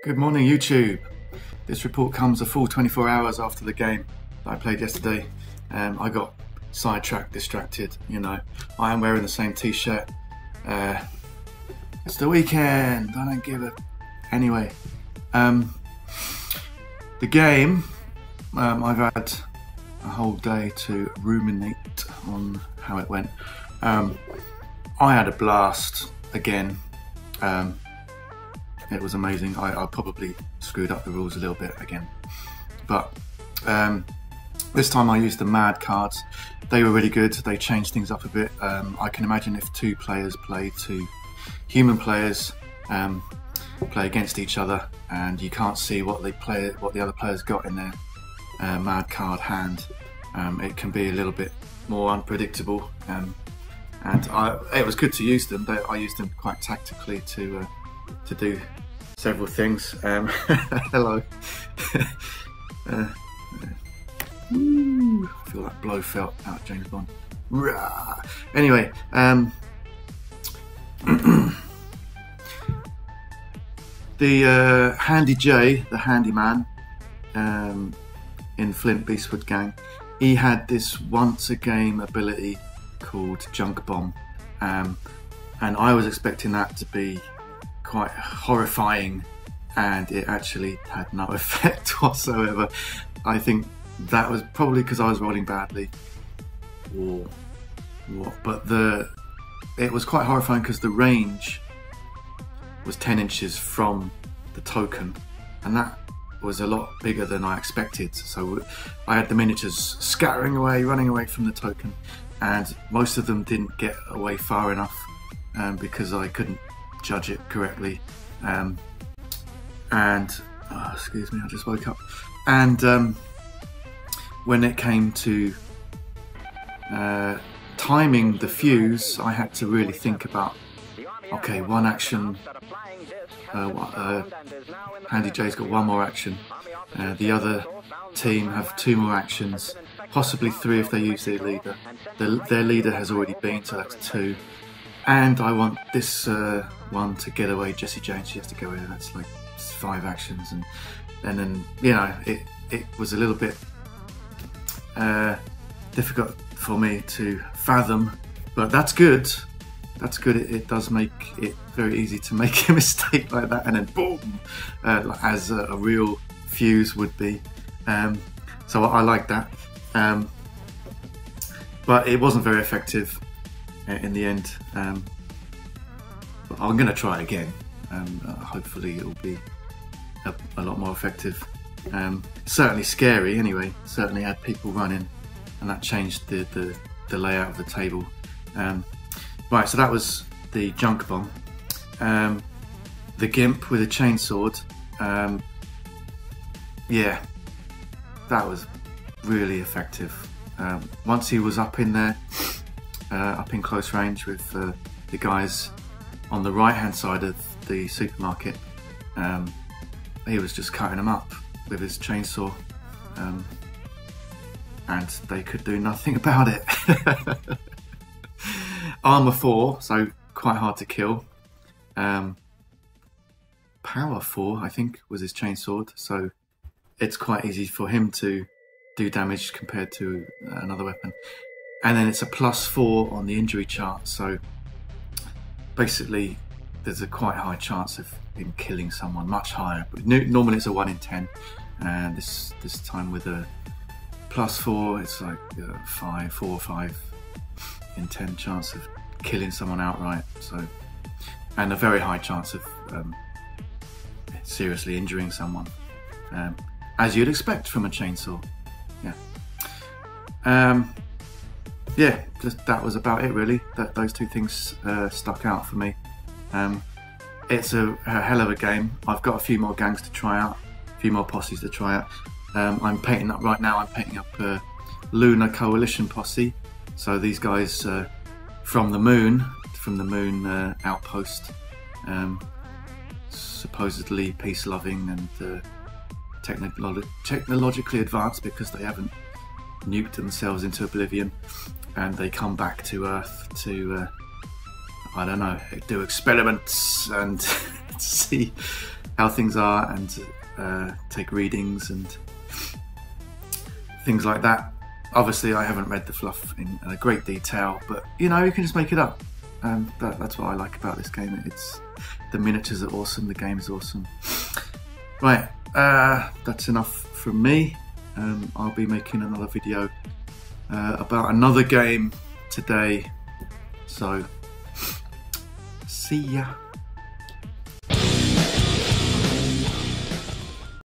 Good morning, YouTube. This report comes a full 24 hours after the game that I played yesterday. I got sidetracked, distracted, you know. I am wearing the same t-shirt. It's the weekend, I don't give a... Anyway, the game, I've had a whole day to ruminate on how it went. I had a blast again. It was amazing. I probably screwed up the rules a little bit again, but this time I used the mad cards. They were really good. They changed things up a bit. I can imagine if two players play, two human players play against each other, and you can't see what the other player's got in their mad card hand. It can be a little bit more unpredictable, and it was good to use them. I used them quite tactically to do several things. Hello. I feel like Blofeld out of James Bond. Anyway, the Handy J, the handyman in Flint Beastwood Gang, he had this once a game ability called Junk Bomb, and I was expecting that to be quite horrifying, and it actually had no effect whatsoever. I think that was probably because I was rolling badly or what, but it was quite horrifying because the range was 10 inches from the token, and that was a lot bigger than I expected. So I had the miniatures scattering away, running away from the token, and most of them didn't get away far enough because I couldn't judge it correctly, excuse me, I just woke up. And when it came to timing the fuse, I had to really think about, okay, one action, Handy J's got one more action, the other team have two more actions, possibly three if they use their leader. Their leader has already been, so that's two. And I want this one to get away, Jessie Jane, she has to go in, that's like 5 actions, and then, you know, it was a little bit difficult for me to fathom, but that's good. That's good. It does make it very easy to make a mistake like that, and then boom, as a real fuse would be. So I like that, but it wasn't very effective in the end. But I'm going to try again, and hopefully it'll be a lot more effective. Certainly scary anyway, certainly had people running, and that changed the layout of the table. Right, so that was the Junk Bomb. The Gimp with a chainsword, yeah, that was really effective. Once he was up in there, up in close range with the guys on the right hand side of the supermarket, he was just cutting them up with his chainsaw, and they could do nothing about it. Armor 4, so quite hard to kill. Power 4, I think, was his chainsword, so it's quite easy for him to do damage compared to another weapon. And then it's a +4 on the injury chart, so basically there's a quite high chance of him killing someone, much higher. But normally it's a 1 in 10, and this time with a +4, it's like 4 or 5 in 10 chance of killing someone outright. So, and a very high chance of seriously injuring someone, as you'd expect from a chainsaw. Yeah, just that was about it really. Those two things stuck out for me. It's a hell of a game. I've got a few more gangs to try out, a few more posses to try out. I'm painting up right now. I'm painting up a Lunar Coalition posse. So these guys from the moon outpost, supposedly peace-loving and technologically advanced because they haven't nuked themselves into oblivion, and they come back to Earth to I don't know, do experiments and see how things are and take readings and things like that. Obviously, I haven't read the fluff in great detail, but you know, you can just make it up. And that's what I like about this game. The miniatures are awesome, the game is awesome. Right, that's enough from me. I'll be making another video about another game today. So, see ya.